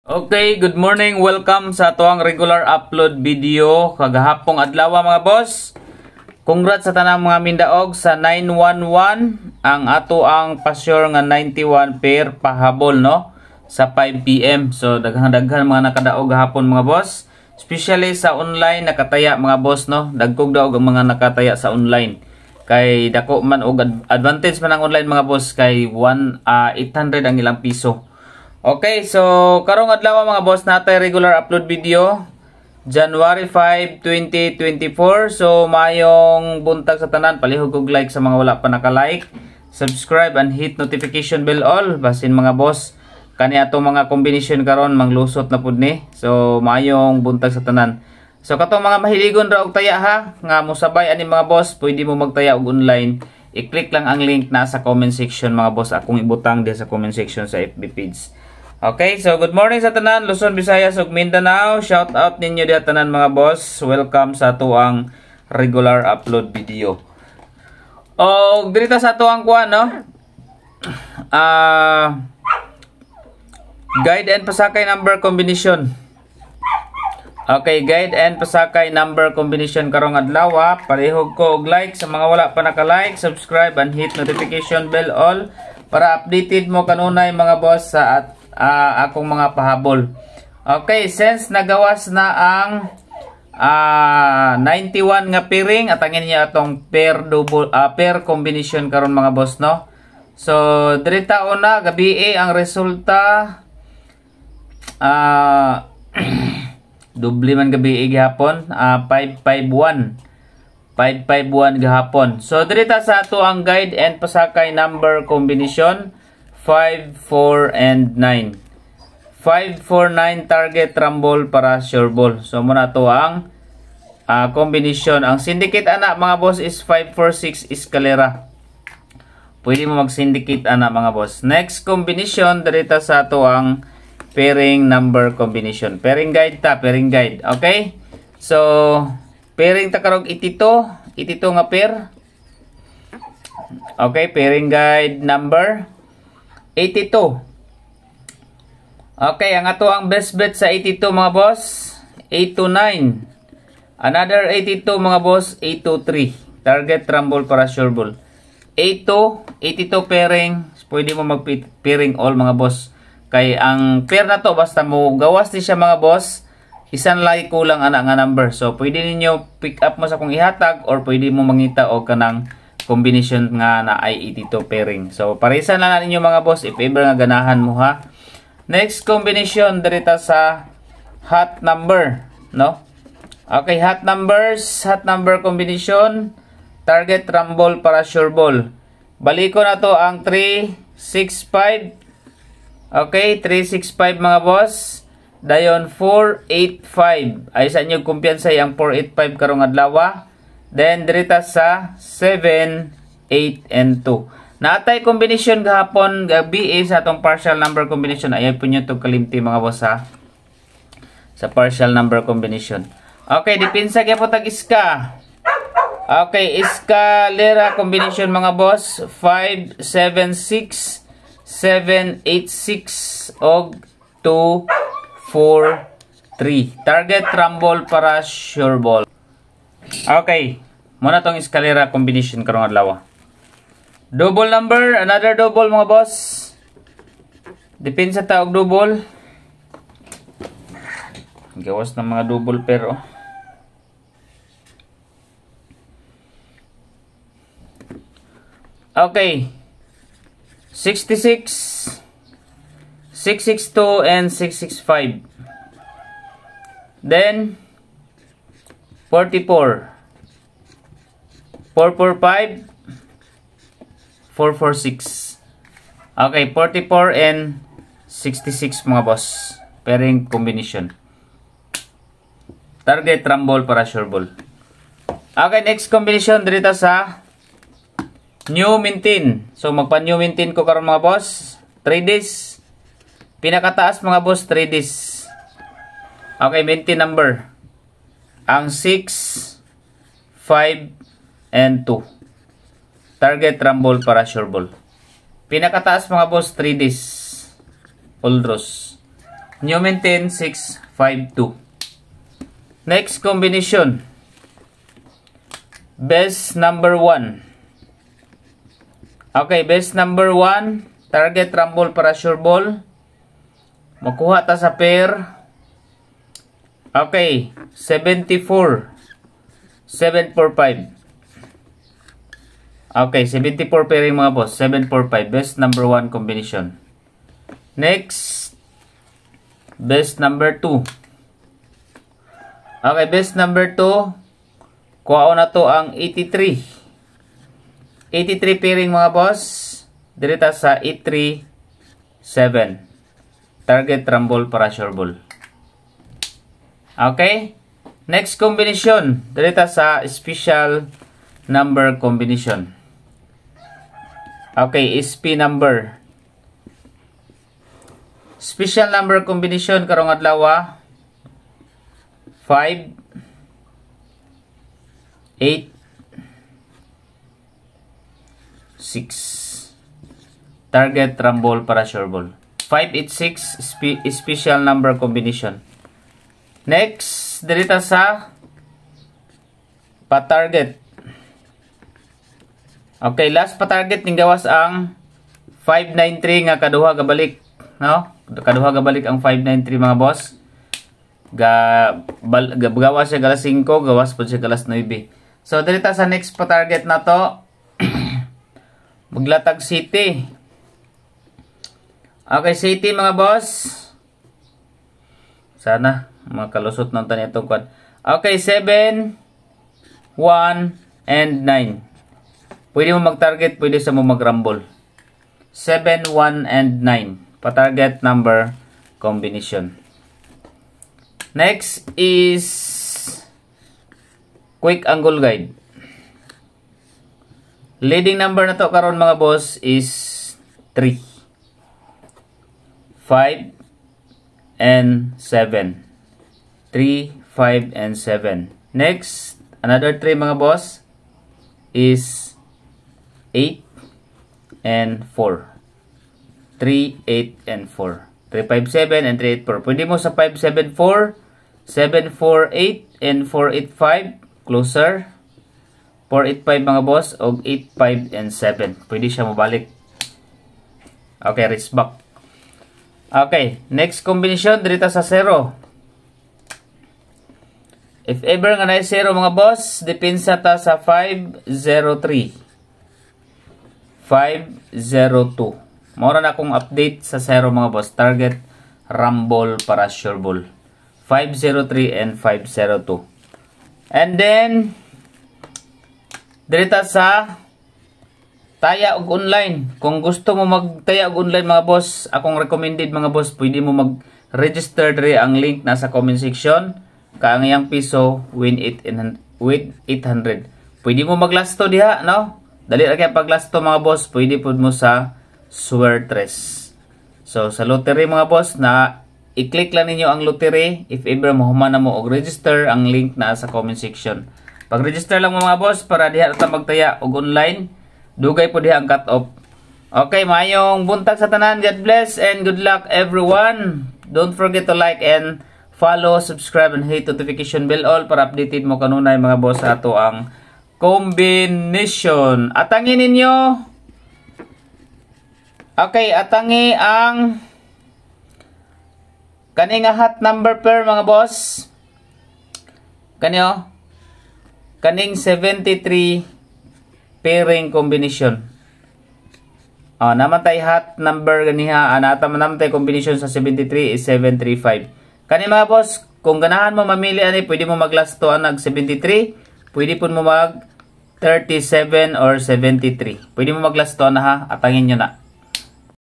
Okay, good morning. Welcome sa tuang regular upload video kagahapong adlaw mga boss. Congrats sa tanang mga mindaog sa 911 ang ato ang pasyor nga 91 per pahabol no sa 5 PM. So daghan-daghan mga nakadaog gahapon mga boss. Especially sa online nakataya mga boss no. Dagkog daog ang mga nakataya sa online. Kay dako man og advantage man ang online mga boss kay 800 ang ilang piso. Okay, so karong adlaw mga boss natay regular upload video January 5, 2024. So mayong buntag sa tanan, palihog og like sa mga wala pa naka-like, subscribe and hit notification bell all basin mga boss. Kani ato mga combination karon manglusot na pud ni. So mayong buntag sa tanan. So katong mga mahiligon ra og taya ha nga mosabay ani mga boss, pwede mo magtaya og online. I-click lang ang link na sa comment section mga boss. Akong ibutang diha sa comment section sa FB page. Okay, so good morning sa tanan, Luzon, Visayas ug Mindanao. Shout out ninyo diha tanan mga boss. Welcome sa tuang regular upload video. O dirita sa tuang kuan no. Guide and pasakay number combination. Okay, guide and pasakay number combination karong adlaw. Parehog ko og like sa mga wala pa naka-like, subscribe and hit notification bell all para updated mo kanunay mga boss sa akong mga pahabol. Okay, since nagawas na ang 91 nga pairing at angin niya atong pair double pair combination karon mga boss no. So dirita una gabi ang resulta doble man gabi gihapon 551 gihapon. So dirita sa ato ang guide and pasakay number combination 5, 4, and 9. 5, 4, 9 target rumble para sure ball. So muna to ang combination. Ang syndicate anak mga boss is 5, 4, 6 escalera. Pwede mo mag-syndicate anak mga boss. Next combination dirita sa ato ang pairing number combination. Pairing guide ta, pairing guide. Okay? So pairing ta karong 82 nga pair. Okay, pairing guide number 82. Okay, ang ato ang best bet sa 82 mga boss, 829. Another 82 mga boss, 823. Target rumble para sure ball. 82 pairing, pwede mo mag-pairing all mga boss. Kay ang pair na to basta mo gawas din siya mga boss, isan lagi kulang ana nga number. So pwede ninyo pick up mo sa kung ihatag or pwede mo mangita og kanang combination nga na ay 82 pairing. So parisan lang ninyo mga boss if ever nga ganahan mo ha. Next combination dirita sa hot number no. Okay, hot number combination target rumble para sure ball. Baliko na to ang 365. Okay, 365 mga boss. Dayon 485. Ay sa inyo kumpiyansa ang 485 karong adlaw. Then dirita sa 7, 8, and 2. Natay combination gahapon gabi sa atong partial number combination. Ayaw po nyo itong kalimti mga boss ha. Sa partial number combination. Okay, dipinsa kaya po tag-iska. Okay, escalera combination mga boss. 5, 7, 6, 7, 8, 6, og 2, 4, 3. Target rumble para sure ball. Okay, muna tong escalera combination karong adlaw. Double number, another double mga boss. Depende sa taog double. Gawas ng mga double pair oh. Okay. 66, 662 and 665. Then 44, 445, 446. Okay, 44 and 66 mga boss. Pairing combination. Target rumble para sure ball. Okay, next combination dirita sa new maintain. So magpa-new maintain ko karon mga boss. 3 days. Pinakataas mga boss 3 days. Okay, maintain number. Ang 6, 5, and 2. Target rumble para sure ball. Pinakataas mga boss 3 days. All draws. Newman 10, 6, 5, 2. Next combination. Best number 1. Okay, best number 1. Target rumble para sure ball. Makuha ta sa pair. Okay, 74. 745. Okay, 74 pairing mga boss. 745. Best number 1 combination. Next. Best number 2. Okay, best number 2. Kuha na to ang 83. 83 pairing mga boss. Direta sa 837. Target rumble para sure ball. Okay? Next combination. Direta sa special number combination. Okay, SP number. Special number combination karong adlaw 5 8 6. Target rumble para sure ball. 586 special number combination. Next, dirita sa pa-target. Okay, last pa-target ning gawas ang 593 nga kaduha ga balik, no? Kaduha ga balik ang 593 mga boss. Gawas siya galas 5, gawas po siya galas 9. So, dirita sa next pa-target na to. Maglatag City. Okay, City mga boss. Sana makalusot ng tanya itong kwan. Okay, 7, 1, and 9. Pwede mo mag-target, pwede sa mo mag-rumble. 7, 1, and 9. Pa-target number combination. Next is quick angle guide. Leading number na to karon mga boss is 3, 5, and 7. 3, 5, and 7. Next, another 3 mga boss is 8 and 4. 3, 8, and 4. 3, 5, 7, and 3, 8, 4. Pwede mo sa 5, 7, 4, 7, 4, 8, and 4, 8, 5. Closer. 4, 8, 5 mga boss. O 8, 5, and 7. Pwede siya mabalik. Okay, wrist back. Okay, next combination. Dirita sa 0. If ever nga na 0 mga boss, depensa ta sa 5, 0, 3. 5, 0, 2. Mura na akong update sa 0 mga boss. Target rumble para sure ball. 503 and 502. And then dirita sa taya og online. Kung gusto mo magtaya og online mga boss, akong recommended mga boss, pwede mo mag-register diri, ang link nasa comment section. Kaang iyang piso win it with 800. Pwede mo maglasto diha, no? Dali ra kay paglasto mga boss, pwede pud mo sa Swertres. So sa lottery mga boss, na i-click lang ninyo ang lottery. If ever mahuman na mo og register, ang link na sa comment section. Pag-register lang mo mga boss para diha ta magtaya og online. Dugay po diha ang cut-off. Okay, mayong buntag sa tanan. God bless and good luck everyone. Don't forget to like and follow, subscribe, and hit notification bell all para updated mo kanunay mga boss sa ato ang combination. Atangin ninyo. Okay, atangi ang kaning hot number pair mga boss. Kanyo kaning 73 pairing combination. Naman tay hot number ganiha, anata man tay combination sa 73 is 735. Kani mga boss, kung ganahan mo mamili ani, pwede mo maglasto nag 73, pwede pud mo mag 37 or 73. Pwede mo maglasto na ha, atangin nyo na.